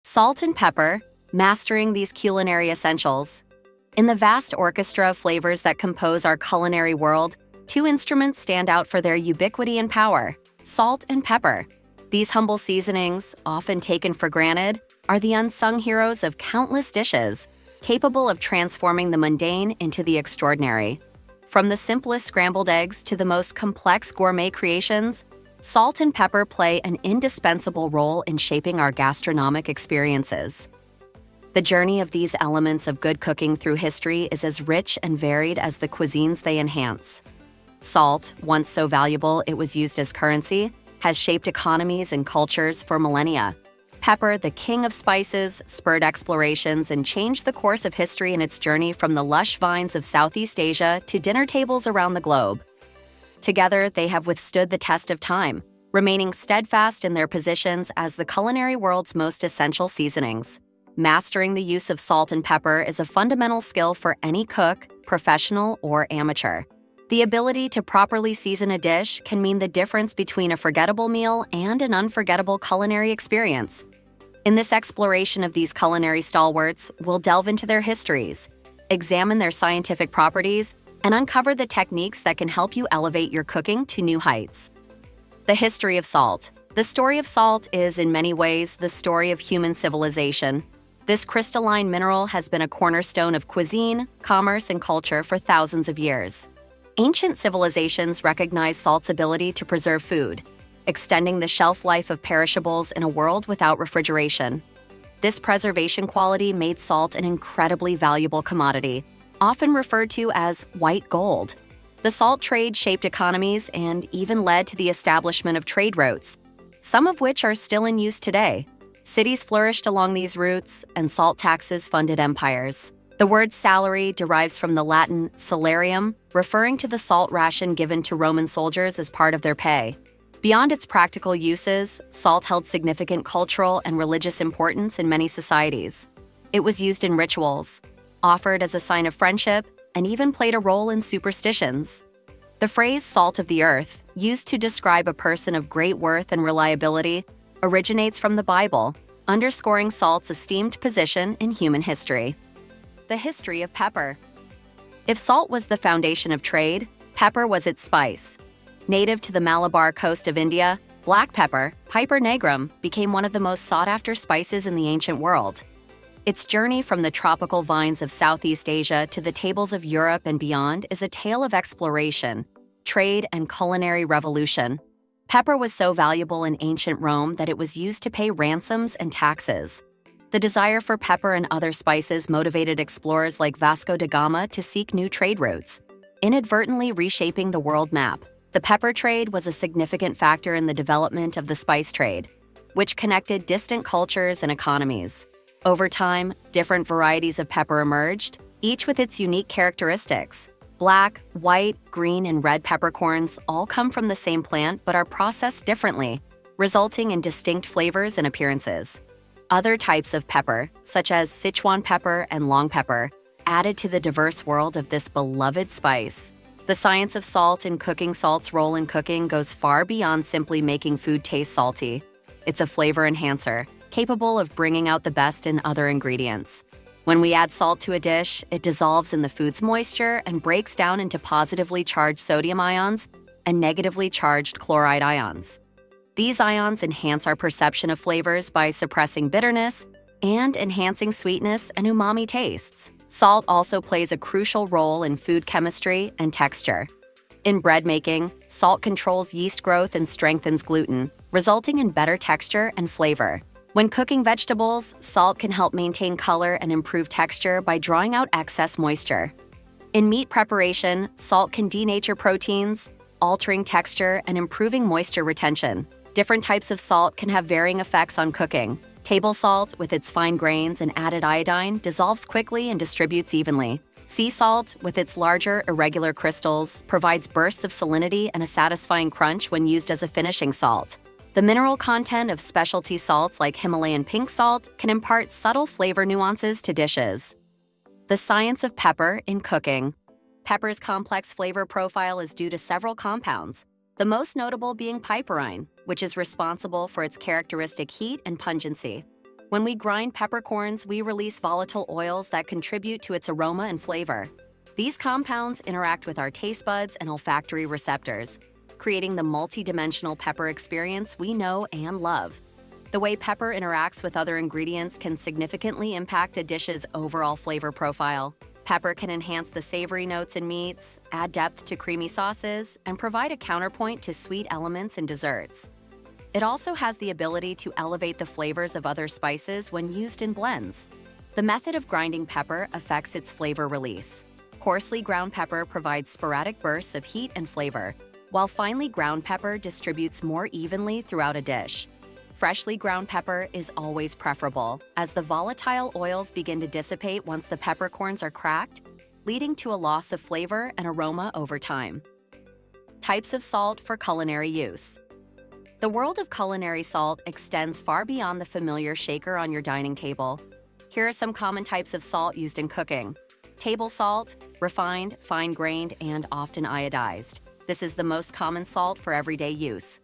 Salt and pepper, mastering these culinary essentials. In the vast orchestra of flavors that compose our culinary world, two instruments stand out for their ubiquity and power: salt and pepper. These humble seasonings, often taken for granted, are the unsung heroes of countless dishes, capable of transforming the mundane into the extraordinary. From the simplest scrambled eggs to the most complex gourmet creations, salt and pepper play an indispensable role in shaping our gastronomic experiences. The journey of these elements of good cooking through history is as rich and varied as the cuisines they enhance. Salt, once so valuable it was used as currency, has shaped economies and cultures for millennia. Pepper, the king of spices, spurred explorations and changed the course of history in its journey from the lush vines of Southeast Asia to dinner tables around the globe. Together, they have withstood the test of time, remaining steadfast in their positions as the culinary world's most essential seasonings. Mastering the use of salt and pepper is a fundamental skill for any cook, professional or amateur. The ability to properly season a dish can mean the difference between a forgettable meal and an unforgettable culinary experience. In this exploration of these culinary stalwarts, we'll delve into their histories, examine their scientific properties, and uncover the techniques that can help you elevate your cooking to new heights. The history of salt. The story of salt is, in many ways, the story of human civilization. This crystalline mineral has been a cornerstone of cuisine, commerce, and culture for thousands of years. Ancient civilizations recognized salt's ability to preserve food, extending the shelf life of perishables in a world without refrigeration. This preservation quality made salt an incredibly valuable commodity, often referred to as white gold. The salt trade shaped economies and even led to the establishment of trade routes, some of which are still in use today. Cities flourished along these routes, and salt taxes funded empires. The word salary derives from the Latin salarium, referring to the salt ration given to Roman soldiers as part of their pay. Beyond its practical uses, salt held significant cultural and religious importance in many societies. It was used in rituals, offered as a sign of friendship, and even played a role in superstitions. The phrase salt of the earth, used to describe a person of great worth and reliability, originates from the Bible, underscoring salt's esteemed position in human history. The history of pepper. If salt was the foundation of trade, pepper was its spice. Native to the Malabar coast of India, black pepper, Piper nigrum, became one of the most sought-after spices in the ancient world. Its journey from the tropical vines of Southeast Asia to the tables of Europe and beyond is a tale of exploration, trade, and culinary revolution. Pepper was so valuable in ancient Rome that it was used to pay ransoms and taxes. The desire for pepper and other spices motivated explorers like Vasco da Gama to seek new trade routes, inadvertently reshaping the world map. The pepper trade was a significant factor in the development of the spice trade, which connected distant cultures and economies. Over time, different varieties of pepper emerged, each with its unique characteristics. Black, white, green, and red peppercorns all come from the same plant but are processed differently, resulting in distinct flavors and appearances. Other types of pepper, such as Sichuan pepper and long pepper, added to the diverse world of this beloved spice. The science of salt and cooking salt's role in cooking goes far beyond simply making food taste salty. It's a flavor enhancer, capable of bringing out the best in other ingredients. When we add salt to a dish, it dissolves in the food's moisture and breaks down into positively charged sodium ions and negatively charged chloride ions. These ions enhance our perception of flavors by suppressing bitterness and enhancing sweetness and umami tastes. Salt also plays a crucial role in food chemistry and texture. In bread making, salt controls yeast growth and strengthens gluten, resulting in better texture and flavor. When cooking vegetables, salt can help maintain color and improve texture by drawing out excess moisture. In meat preparation, salt can denature proteins, altering texture and improving moisture retention. Different types of salt can have varying effects on cooking. Table salt, with its fine grains and added iodine, dissolves quickly and distributes evenly. Sea salt, with its larger, irregular crystals, provides bursts of salinity and a satisfying crunch when used as a finishing salt. The mineral content of specialty salts like Himalayan pink salt can impart subtle flavor nuances to dishes. The science of pepper in cooking. Pepper's complex flavor profile is due to several compounds, the most notable being piperine, which is responsible for its characteristic heat and pungency. When we grind peppercorns, we release volatile oils that contribute to its aroma and flavor. These compounds interact with our taste buds and olfactory receptors, creating the multi-dimensional pepper experience we know and love. The way pepper interacts with other ingredients can significantly impact a dish's overall flavor profile. Pepper can enhance the savory notes in meats, add depth to creamy sauces, and provide a counterpoint to sweet elements in desserts. It also has the ability to elevate the flavors of other spices when used in blends. The method of grinding pepper affects its flavor release. Coarsely ground pepper provides sporadic bursts of heat and flavor, while finely ground pepper distributes more evenly throughout a dish. Freshly ground pepper is always preferable, as the volatile oils begin to dissipate once the peppercorns are cracked, leading to a loss of flavor and aroma over time. Types of salt for culinary use. The world of culinary salt extends far beyond the familiar shaker on your dining table. Here are some common types of salt used in cooking. Table salt, refined, fine-grained, and often iodized. This is the most common salt for everyday use.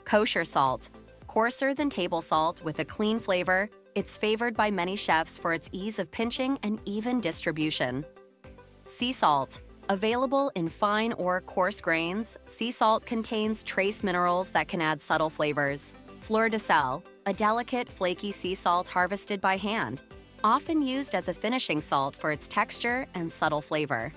Kosher salt. Coarser than table salt with a clean flavor, it's favored by many chefs for its ease of pinching and even distribution. Sea salt. Available in fine or coarse grains, sea salt contains trace minerals that can add subtle flavors. Fleur de sel, a delicate, flaky sea salt harvested by hand, often used as a finishing salt for its texture and subtle flavor.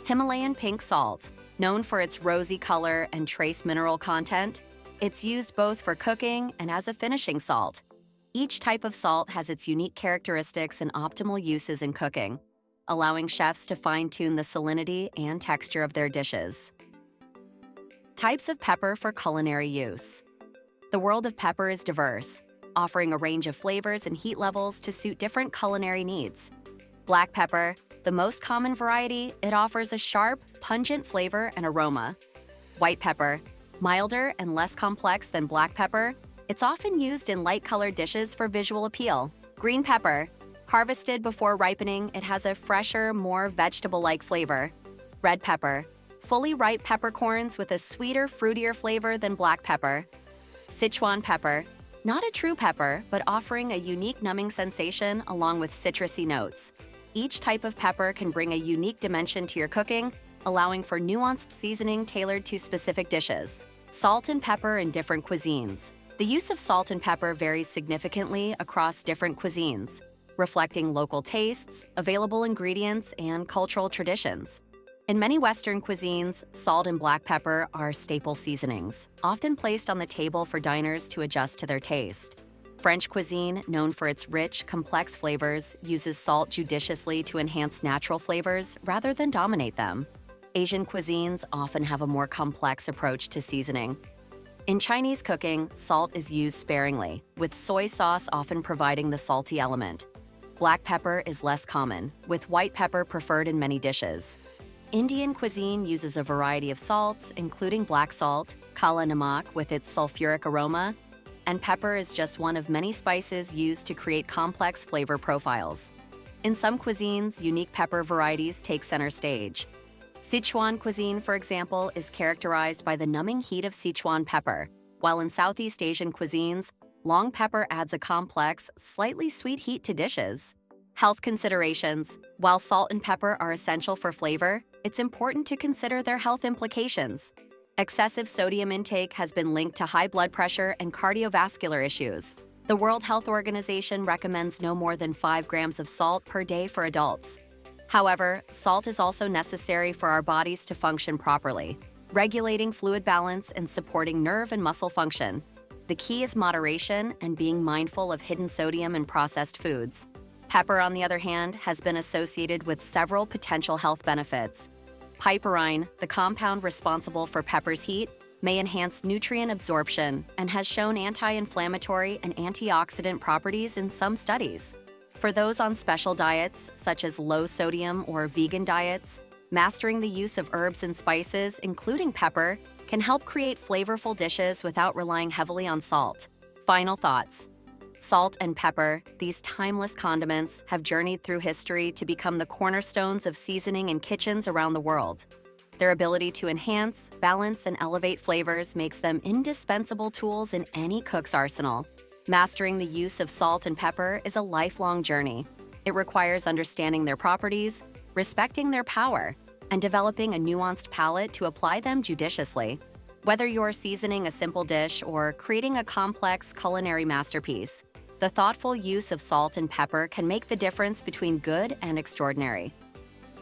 Himalayan pink salt. Known for its rosy color and trace mineral content, it's used both for cooking and as a finishing salt. Each type of salt has its unique characteristics and optimal uses in cooking, allowing chefs to fine-tune the salinity and texture of their dishes. Types of pepper for culinary use. The world of pepper is diverse, offering a range of flavors and heat levels to suit different culinary needs. Black pepper, the most common variety, it offers a sharp, pungent flavor and aroma. White pepper, milder and less complex than black pepper, it's often used in light-colored dishes for visual appeal. Green pepper, harvested before ripening, it has a fresher, more vegetable-like flavor. Red pepper, fully ripe peppercorns with a sweeter, fruitier flavor than black pepper. Sichuan pepper, not a true pepper, but offering a unique numbing sensation along with citrusy notes. Each type of pepper can bring a unique dimension to your cooking, allowing for nuanced seasoning tailored to specific dishes. Salt and pepper in different cuisines. The use of salt and pepper varies significantly across different cuisines, reflecting local tastes, available ingredients, and cultural traditions. In many Western cuisines, salt and black pepper are staple seasonings, often placed on the table for diners to adjust to their taste. French cuisine, known for its rich, complex flavors, uses salt judiciously to enhance natural flavors rather than dominate them. Asian cuisines often have a more complex approach to seasoning. In Chinese cooking, salt is used sparingly, with soy sauce often providing the salty element. Black pepper is less common, with white pepper preferred in many dishes. Indian cuisine uses a variety of salts, including black salt, kala namak with its sulfuric aroma, and pepper is just one of many spices used to create complex flavor profiles. In some cuisines, unique pepper varieties take center stage. Sichuan cuisine, for example, is characterized by the numbing heat of Sichuan pepper, while in Southeast Asian cuisines, long pepper adds a complex, slightly sweet heat to dishes. Health considerations. While salt and pepper are essential for flavor, it's important to consider their health implications. Excessive sodium intake has been linked to high blood pressure and cardiovascular issues. The World Health Organization recommends no more than 5 grams of salt per day for adults. However, salt is also necessary for our bodies to function properly, regulating fluid balance and supporting nerve and muscle function. The key is moderation and being mindful of hidden sodium in processed foods. Pepper, on the other hand, has been associated with several potential health benefits. Piperine, the compound responsible for pepper's heat, may enhance nutrient absorption and has shown anti-inflammatory and antioxidant properties in some studies. For those on special diets, such as low-sodium or vegan diets, mastering the use of herbs and spices, including pepper, can help create flavorful dishes without relying heavily on salt. Final thoughts. Salt and pepper, these timeless condiments, have journeyed through history to become the cornerstones of seasoning in kitchens around the world. Their ability to enhance, balance, and elevate flavors makes them indispensable tools in any cook's arsenal. Mastering the use of salt and pepper is a lifelong journey. It requires understanding their properties, respecting their power, and developing a nuanced palate to apply them judiciously. Whether you're seasoning a simple dish or creating a complex culinary masterpiece, the thoughtful use of salt and pepper can make the difference between good and extraordinary.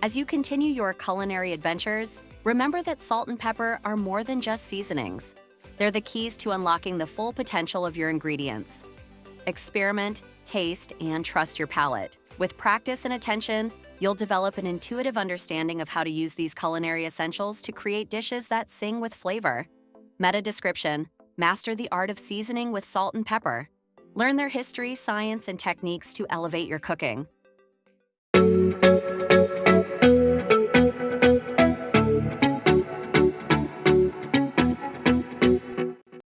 As you continue your culinary adventures, remember that salt and pepper are more than just seasonings. They're the keys to unlocking the full potential of your ingredients. Experiment, taste, and trust your palate. With practice and attention, you'll develop an intuitive understanding of how to use these culinary essentials to create dishes that sing with flavor. Meta description: master the art of seasoning with salt and pepper. Learn their history, science, and techniques to elevate your cooking.